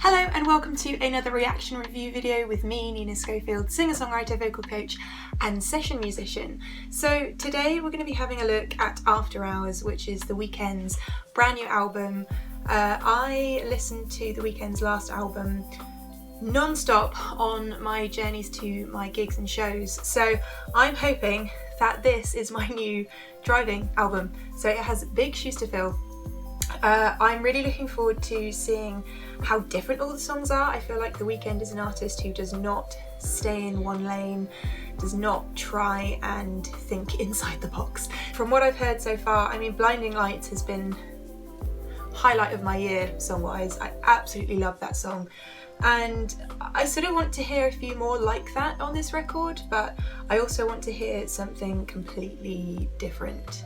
Hello and welcome to another reaction review video with me, Nina Schofield, singer-songwriter, vocal coach and session musician. So today we're going to be having a look at After Hours, which is The Weeknd's brand new album. I listened to The Weeknd's last album non-stop on my journeys to my gigs and shows, so I'm hoping that this is my new driving album. So it has big shoes to fill. I'm really looking forward to seeing how different all the songs are. I feel like The Weeknd is an artist who does not stay in one lane, does not try and think inside the box. From what I've heard so far, I mean, Blinding Lights has been highlight of my year song-wise. I absolutely love that song. And I sort of want to hear a few more like that on this record, but I also want to hear something completely different.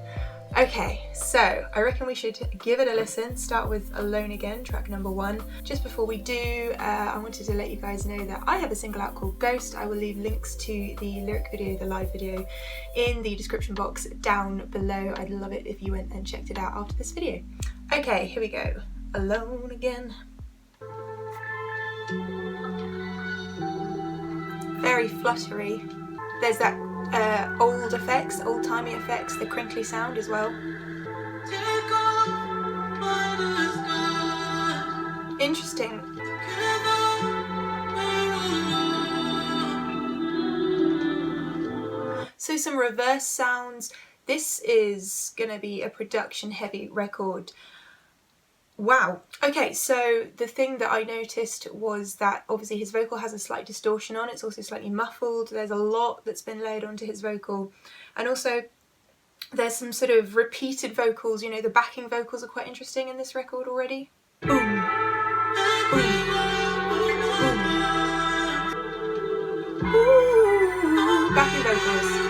Okay, so I reckon we should give it a listen. Start with Alone Again, track number 1. Just before we do, I wanted to let you guys know that I have a single out called Ghost. I will leave links to the lyric video, the live video, in the description box down below. I'd love it if you went and checked it out after this video. Okay, here we go. Alone Again. Very fluttery. There's that old effects, old-timey effects, the crinkly sound as well. Interesting. So some reverse sounds. This is gonna be a production-heavy record. Wow. Okay, so the thing that I noticed was that obviously his vocal has a slight distortion on. It's also slightly muffled. There's a lot that's been laid onto his vocal. And also there's some sort of repeated vocals. You know, the backing vocals are quite interesting in this record already. Boom. Boom. Boom. Ooh, backing vocals.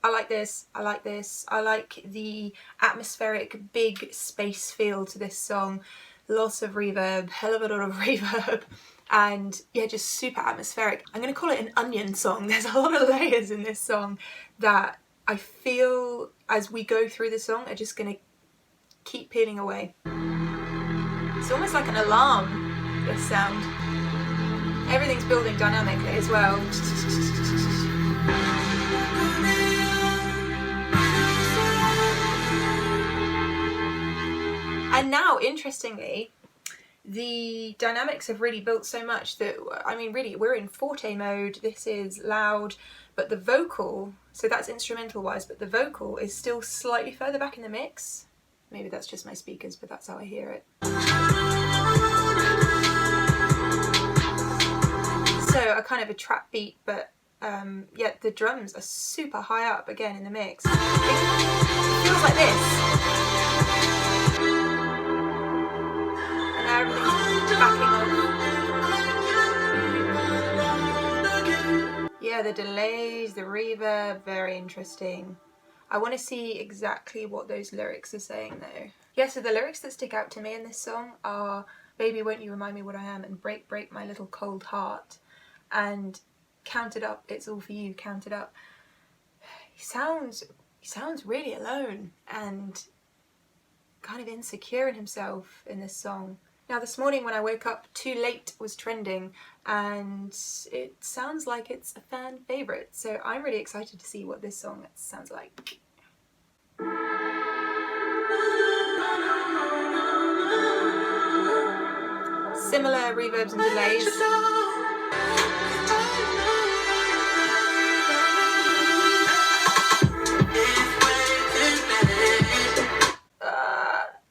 I like this, I like this. I like the atmospheric big space feel to this song. Lots of reverb, hell of a lot of reverb, and yeah, just super atmospheric. I'm gonna call it an onion song. There's a lot of layers in this song that I feel as we go through the song are just gonna keep peeling away. It's almost like an alarm, this sound. Everything's building dynamically as well. And now, interestingly, the dynamics have really built so much that, I mean, really, we're in forte mode. This is loud, but the vocal, so that's instrumental wise, but the vocal is still slightly further back in the mix. Maybe that's just my speakers, but that's how I hear it. So a kind of a trap beat, but yeah, the drums are super high up again in the mix. It feels like this. Everything's backing off. Yeah, the delays, the reverb, very interesting. I want to see exactly what those lyrics are saying though. Yeah, so the lyrics that stick out to me in this song are "Baby, won't you remind me what I am," and "Break, break my little cold heart," and "Count it up, it's all for you, count it up." He sounds really alone and kind of insecure in himself in this song. Now this morning when I woke up, "Too Late" was trending and it sounds like it's a fan favourite, so I'm really excited to see what this song sounds like. Similar reverbs and delays.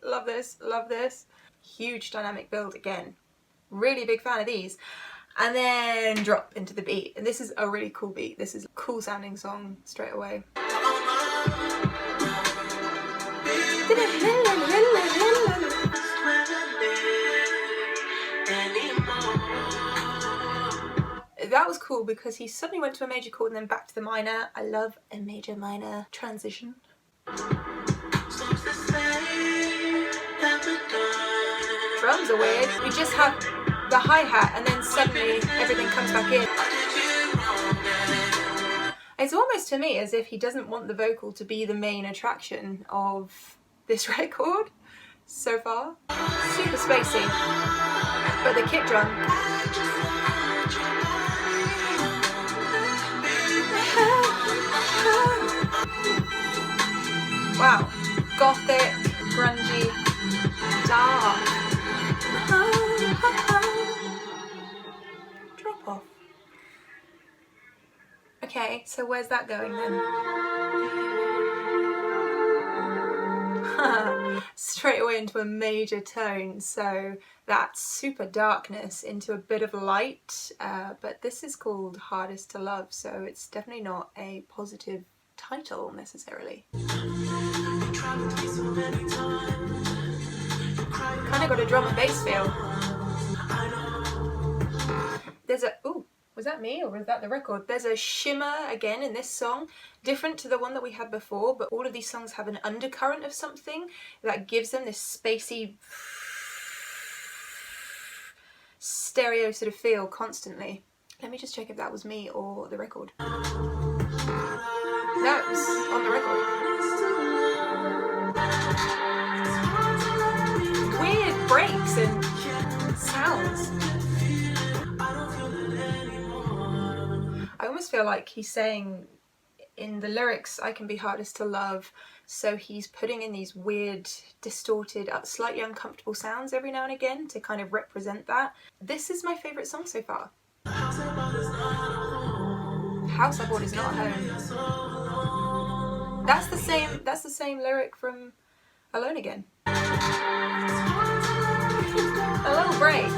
Love this, love this. Huge dynamic build again. Really big fan of these. And then drop into the beat. And this is a really cool beat. This is a cool sounding song straight away. That was cool because he suddenly went to a major chord and then back to the minor. I love a major minor transition. Drums are weird. We just have the hi-hat and then suddenly everything comes back in. It's almost to me as if he doesn't want the vocal to be the main attraction of this record so far. Super spacey, but the kick drum. Wow, gothic, grungy, dark. Drop off. Okay, so where's that going then? Straight away into a major tone, so that super darkness into a bit of light, but this is called Hardest to Love, so it's definitely not a positive title necessarily. Kind of got a drum and bass feel. There's a, ooh, was that me or was that the record? There's a shimmer again in this song, different to the one that we had before, but all of these songs have an undercurrent of something that gives them this spacey stereo sort of feel constantly. Let me just check if that was me or the record. No, it was on the record. Weird breaks and sounds. I almost feel like he's saying in the lyrics, I can be hardest to love, so he's putting in these weird, distorted, slightly uncomfortable sounds every now and again to kind of represent that. This is my favourite song so far. House I Bought Is Not Home. That's the same lyric from Alone Again. A little break.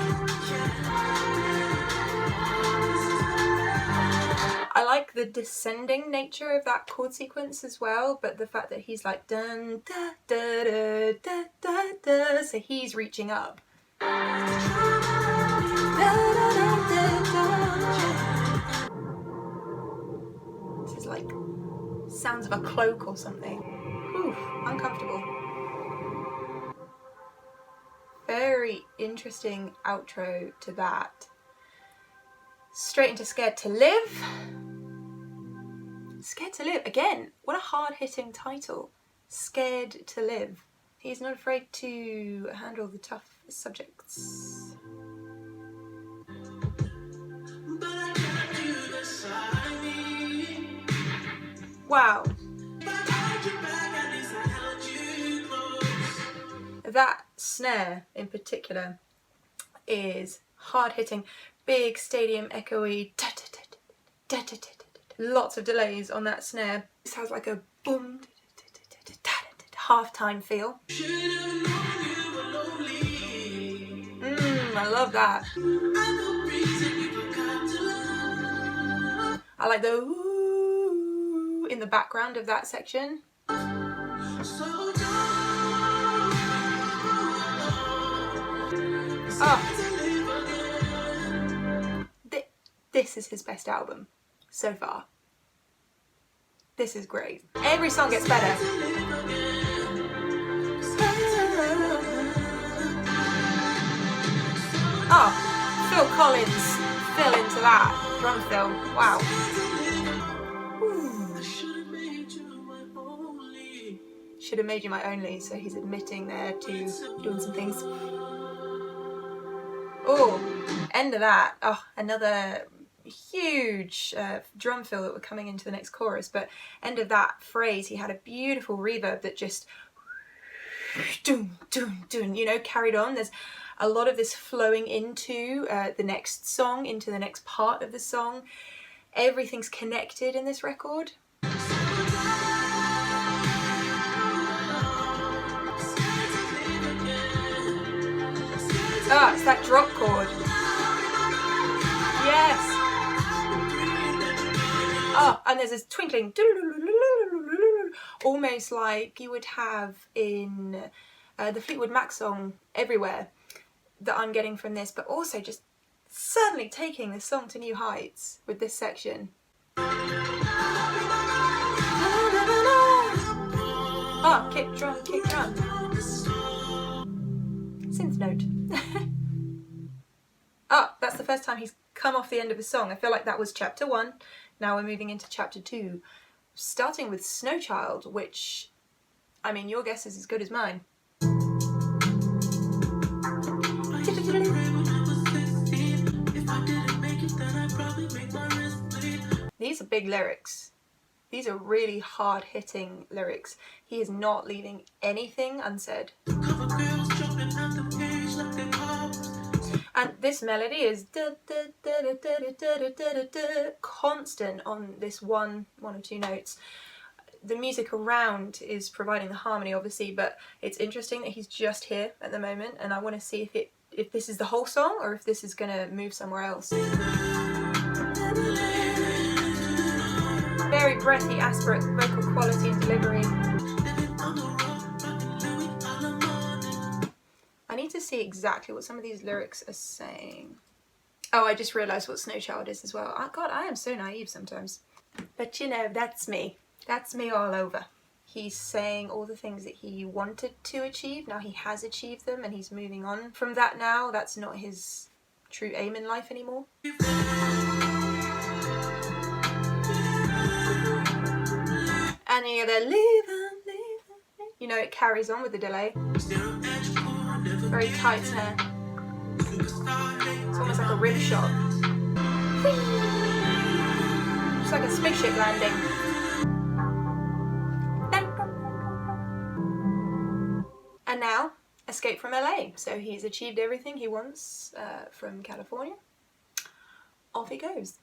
I like the descending nature of that chord sequence as well, but the fact that he's like dun da da da da da da, so he's reaching up. This is like sounds of a cloak or something. Oof, uncomfortable. Very interesting outro to that. Straight into Scared to Live. Scared to Live, again, what a hard-hitting title. Scared to Live. He's not afraid to handle the tough subjects. Wow. That snare in particular is hard-hitting, big stadium echoey, lots of delays on that snare. This has like a boom, half-time feel. I love that. I like the ooh in the background of that section. Oh. This is his best album so far. This is great. Every song gets better. Oh, Phil Collins fill into that drum fill. Wow. Should have made you my only, so he's admitting there to doing some things. Oh, end of that. Oh, another huge drum fill that were coming into the next chorus, but end of that phrase, he had a beautiful reverb that just doom, doom, doom, you know, carried on. There's a lot of this flowing into the next song, into the next part of the song. Everything's connected in this record. Ah, it's that drop chord. Yes. Oh, and there's this twinkling, almost like you would have in the Fleetwood Mac song Everywhere, that I'm getting from this, but also just certainly taking this song to new heights with this section. Oh, kick drum, kick drum. Synth note. Oh, that's the first time he's come off the end of a song. I feel like that was chapter 1, Now we're moving into chapter 2, starting with Snow Child, which, I mean, your guess is as good as mine. These are big lyrics. These are really hard-hitting lyrics. He is not leaving anything unsaid. And this melody is constant on this one or two notes. The music around is providing the harmony, obviously, but it's interesting that he's just here at the moment, and I want to see if this is the whole song or if this is going to move somewhere else. Very breathy, aspirate vocal quality and delivery. I need to see exactly what some of these lyrics are saying. Oh, I just realised what Snow Child is as well. Oh, God, I am so naive sometimes. But you know, that's me. That's me all over. He's saying all the things that he wanted to achieve. Now he has achieved them and he's moving on from that now. That's not his true aim in life anymore. And you get that leave him. You know, it carries on with the delay. Very tight snare. It's almost like a rib shot. It's like a spaceship landing. And now, escape from LA. So he's achieved everything he wants from California. Off he goes.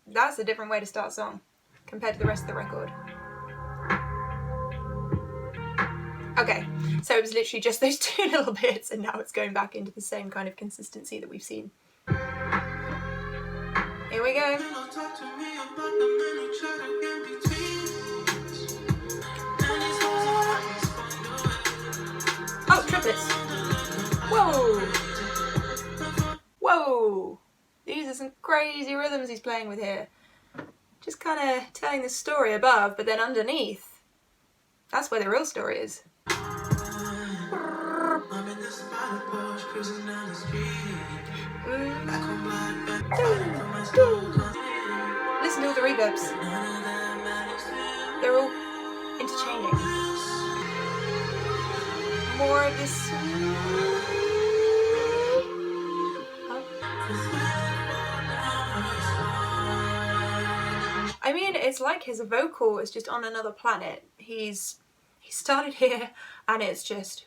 That's a different way to start a song compared to the rest of the record. Okay, so it was literally just those two little bits and now it's going back into the same kind of consistency that we've seen. Here we go. Oh, triplets. Whoa. Whoa. These are some crazy rhythms he's playing with here. Just kind of telling the story above, but then underneath, that's where the real story is. Listen to all the reverbs. They're all interchanging. More of this. I mean, it's like his vocal is just on another planet. He started here and it's just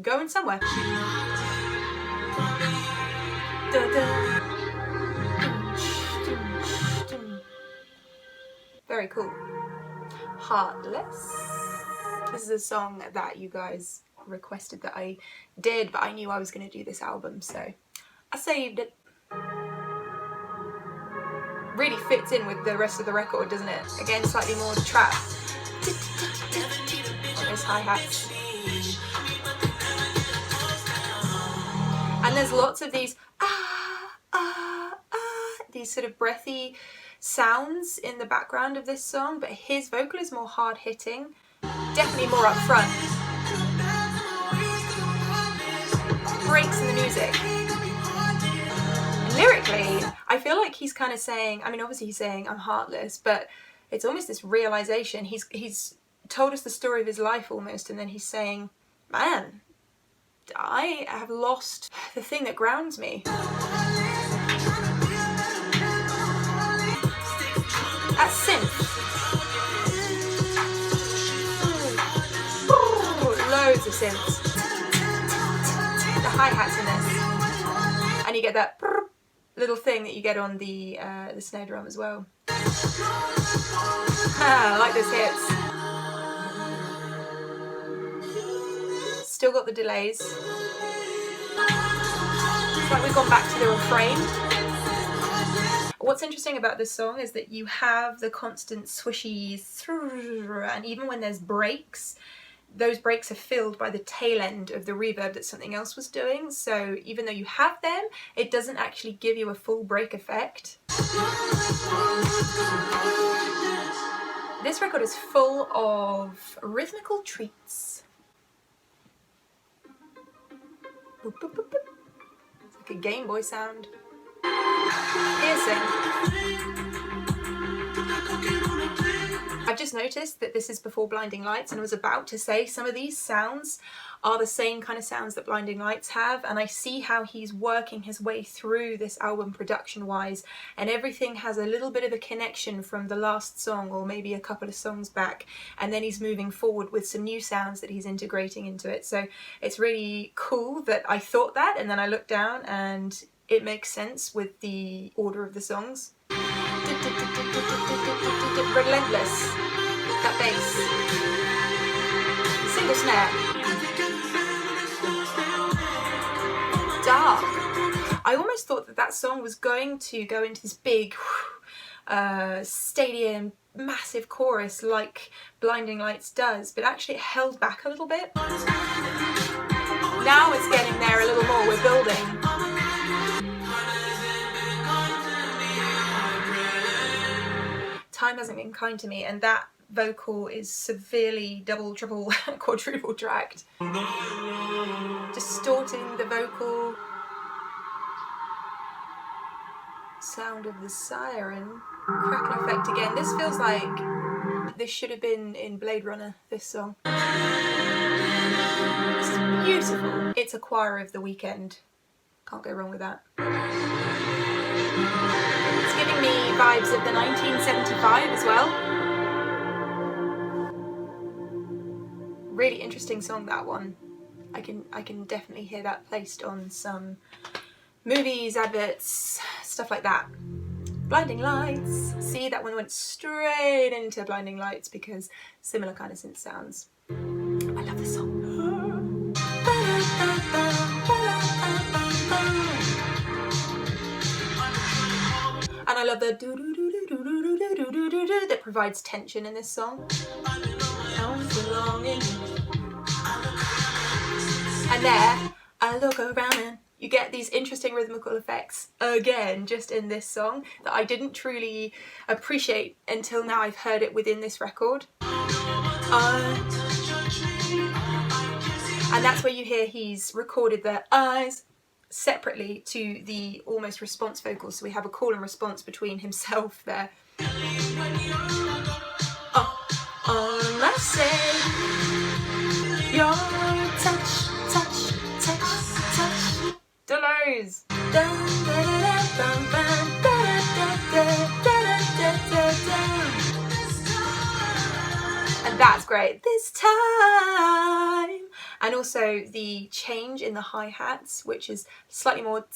going somewhere. Very cool. Heartless. This is a song that you guys requested that I did, but I knew I was going to do this album, so I saved it. Really fits in with the rest of the record, doesn't it? Again, slightly more trap. Those hi-hats. And there's lots of these these sort of breathy sounds in the background of this song, but his vocal is more hard-hitting, definitely more up front. Breaks in the music. Lyrically, I feel like he's kind of saying, I mean, obviously he's saying I'm heartless, but it's almost this realization. He's told us the story of his life almost, and then he's saying, man, I have lost the thing that grounds me. That's synth. Loads of synths. The hi-hats in this. And you get that little thing that you get on the snare drum as well. I like those hits. Still got the delays. It's like we've gone back to the refrain. What's interesting about this song is that you have the constant swishies, and even when there's breaks, those breaks are filled by the tail end of the reverb that something else was doing. So even though you have them, it doesn't actually give you a full break effect. This record is full of rhythmical treats. Boop, boop, boop, boop. It's like a Gameboy sound. Piercing. I've just noticed that this is before Blinding Lights, and I was about to say some of these sounds are the same kind of sounds that Blinding Lights have, and I see how he's working his way through this album production wise, and everything has a little bit of a connection from the last song or maybe a couple of songs back, and then he's moving forward with some new sounds that he's integrating into it. So it's really cool that I thought that, and then I looked down and it makes sense with the order of the songs. Relentless, that bass, single snare, dark. I almost thought that that song was going to go into this big stadium massive chorus like Blinding Lights does, but actually it held back a little bit. Now it's getting there a little more, we're building. Time hasn't been kind to me, and that vocal is severely double, triple, quadruple tracked. Distorting the vocal. Sound of the siren. Crackle effect again. This feels like this should have been in Blade Runner, this song. This is beautiful. It's a choir of the Weeknd. Can't go wrong with that. It's giving me vibes of the 1975 as well. Really interesting song, that one. I can definitely hear that placed on some movies, adverts, stuff like that. Blinding Lights. See, that one went straight into Blinding Lights because similar kind of synth sounds. I love this song. And I love the do-do-do-do-do-do-do-do-do that provides tension in this song. And there, I look around and you get these interesting rhythmical effects again just in this song that I didn't truly appreciate until now I've heard it within this record. And that's where you hear he's recorded the eyes separately to the almost response vocals, so we have a call and response between himself there. All I say, your touch, touch, touch, touch. Delos. And that's great. This time. And also the change in the hi-hats, which is slightly more.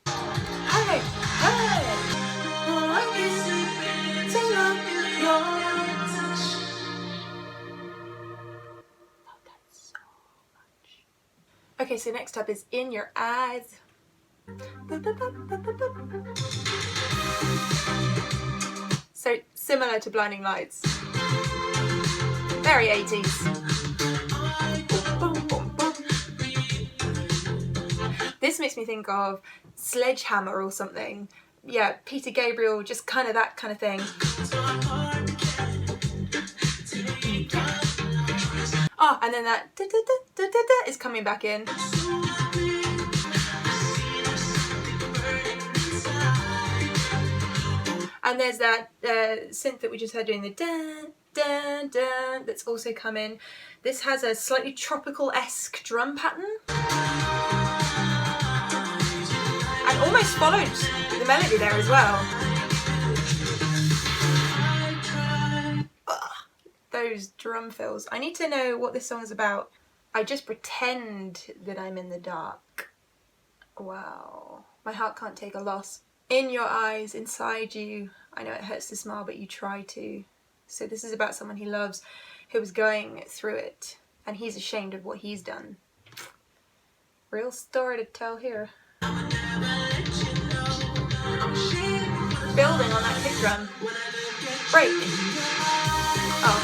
Hey, hey. Okay, so next up is In Your Eyes. So similar to Blinding Lights. Very 80s. This makes me think of Sledgehammer or something. Yeah, Peter Gabriel, just kind of that kind of thing. Oh, and then that is coming back in. And there's that synth that we just heard doing the dun, dun, dun, that's also come in. This has a slightly tropical-esque drum pattern. And almost followed the melody there as well. Those drum fills. I need to know what this song is about. I just pretend that I'm in the dark. Wow. My heart can't take a loss. In your eyes, inside you. I know it hurts to smile, but you try to. So this is about someone he loves who was going through it, and he's ashamed of what he's done. Real story to tell here. Building on that kick drum. Break. Oh.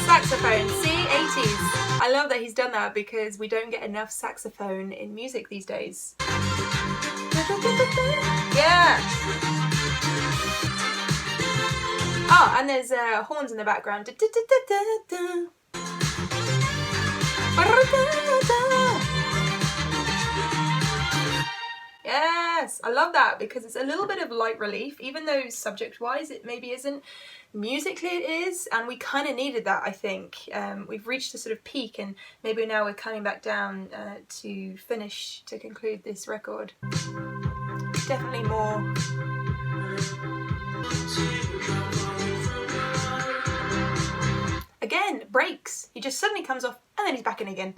Saxophone. See, 80s. I love that he's done that because we don't get enough saxophone in music these days. Yeah. Oh, and there's horns in the background. Yes, I love that because it's a little bit of light relief, even though subject-wise it maybe isn't. Musically it is, and we kind of needed that, I think. We've reached a sort of peak, and maybe now we're coming back down to conclude this record. Definitely more. Again, breaks. He just suddenly comes off, and then he's back in again.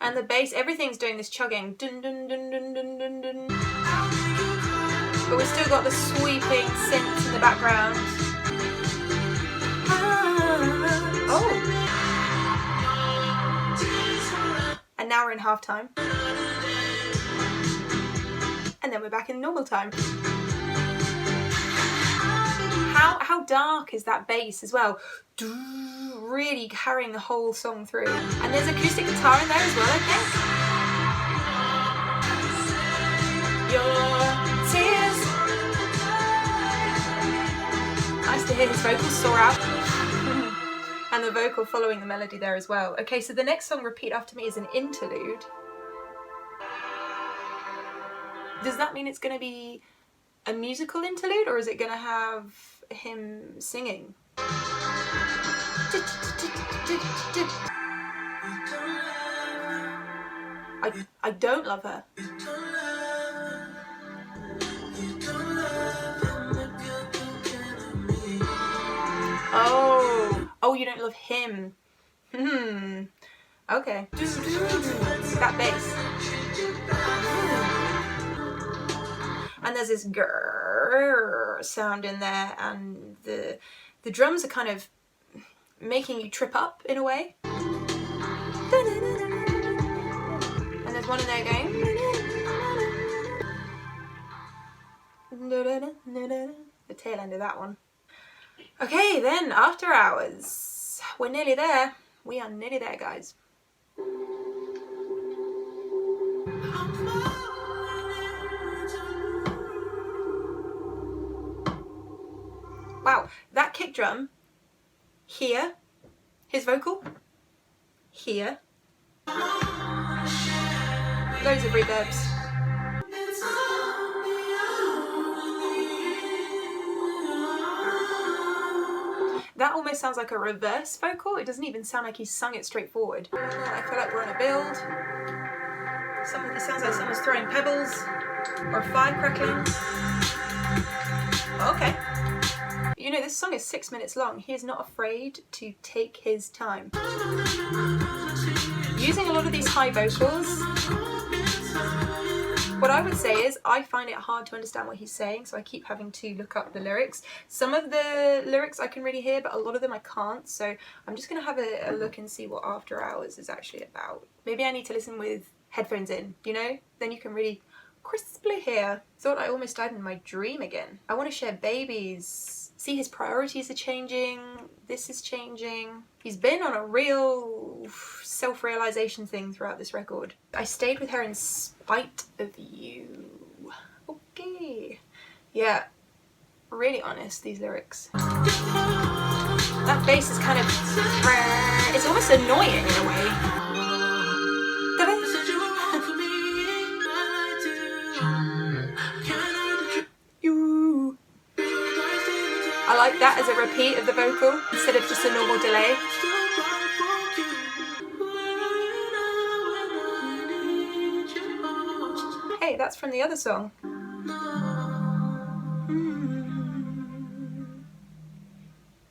And the bass, everything's doing this chugging. Dun, dun, dun, dun, dun, dun, dun. But we've still got the sweeping synths in the background. Oh! And now we're in half time. And then we're back in normal time. How dark is that bass as well? Really carrying the whole song through. And there's acoustic guitar in there as well, I think. Your tears. Nice to hear his vocals soar out. And the vocal following the melody there as well. Okay, so the next song, Repeat After Me, is an interlude. Does that mean it's going to be a musical interlude, or is it going to have him singing? I don't love her. Oh, you don't love him. Okay. That bass. And there's this grrr sound in there, and the drums are kind of making you trip up in a way. And there's one in there going. The tail end of that one. Okay, then After Hours. We're nearly there. We are nearly there, guys. Wow, that kick drum here, his vocal here, loads of reverbs. That almost sounds like a reverse vocal. It doesn't even sound like he's sung it straight forward. I feel like we're on a build. It sounds like someone's throwing pebbles or a fire crackling. Okay. You know, this song is 6 minutes long. He is not afraid to take his time. Using a lot of these high vocals, what I would say is I find it hard to understand what he's saying, so I keep having to look up the lyrics. Some of the lyrics I can really hear, but a lot of them I can't, so I'm just going to have a look and see what After Hours is actually about. Maybe I need to listen with headphones in, you know? Then you can really crisply hear. Thought I almost died in my dream again. I want to share babies. See, his priorities are changing. This is changing. He's been on a real self-realization thing throughout this record. I stayed with her in spite of you. Okay. Yeah. Really honest, these lyrics. That bass is kind of... It's almost annoying in a way. I like that as a repeat of the vocal instead of just a normal delay. Hey, that's from the other song.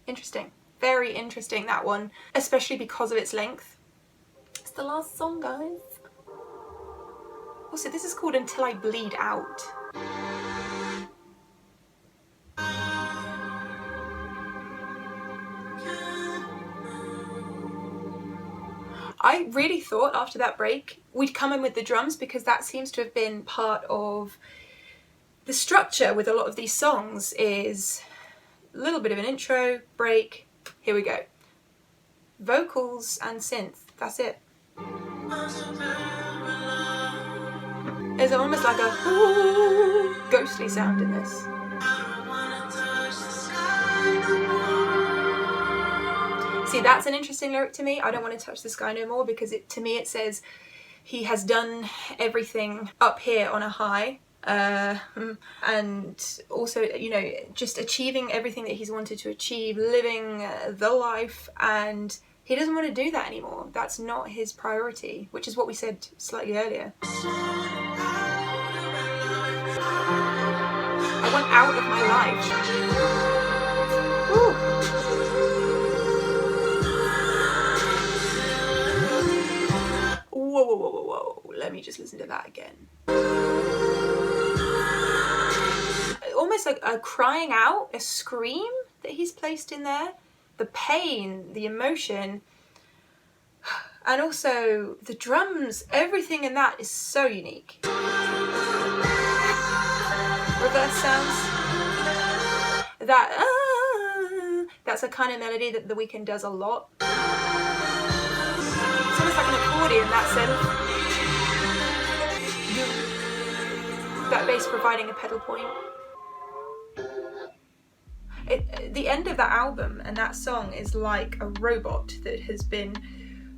Interesting. Very interesting, that one. Especially because of its length. It's the last song, guys. Also, this is called Until I Bleed Out. I really thought after that break we'd come in with the drums, because that seems to have been part of the structure with a lot of these songs, is a little bit of an intro, break, here we go. Vocals and synth, that's it. There's almost like a ghostly sound in this. See, that's an interesting lyric to me. I don't want to touch the sky no more, because to me it says he has done everything up here on a high. And also, you know, just achieving everything that he's wanted to achieve, living the life, and he doesn't want to do that anymore. That's not his priority, which is what we said slightly earlier. I want out of my life. Woo. Whoa, whoa, whoa, whoa, whoa. Let me just listen to that again. Almost like a crying out, a scream that he's placed in there. The pain, the emotion, and also the drums, everything in that is so unique. Reverse sounds. That's a kind of melody that The Weeknd does a lot. It's almost like an accordion, that synth. That bass providing a pedal point. The end of that album and that song is like a robot that has been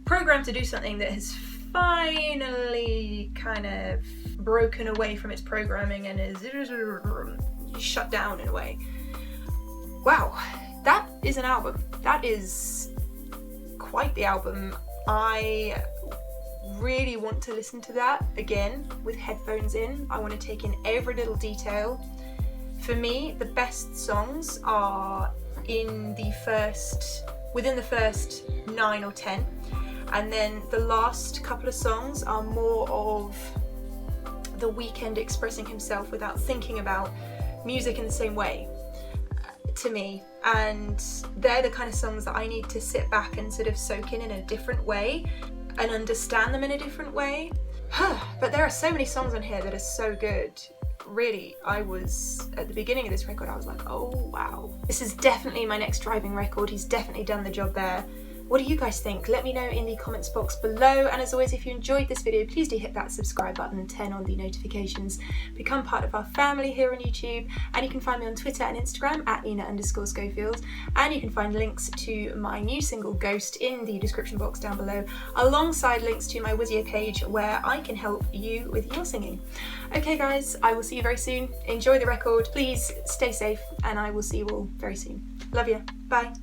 programmed to do something that has finally kind of broken away from its programming and is shut down in a way. Wow, that is an album. That is quite the album. I really want to listen to that again with headphones in. I want to take in every little detail. For me, the best songs are within the first 9 or 10, and then the last couple of songs are more of The Weeknd expressing himself without thinking about music in the same way, to me, and they're the kind of songs that I need to sit back and sort of soak in a different way and understand them in a different way. But there are so many songs on here that are so good. Really, at the beginning of this record, I was like, oh wow. This is definitely my next driving record. He's definitely done the job there. What do you guys think? Let me know in the comments box below. And as always, if you enjoyed this video, please do hit that subscribe button, turn on the notifications, become part of our family here on YouTube. And you can find me on Twitter and Instagram at Nina_Schofield. And you can find links to my new single Ghost in the description box down below, alongside links to my Wisio page where I can help you with your singing. Okay guys, I will see you very soon. Enjoy the record. Please stay safe, and I will see you all very soon. Love you. Bye.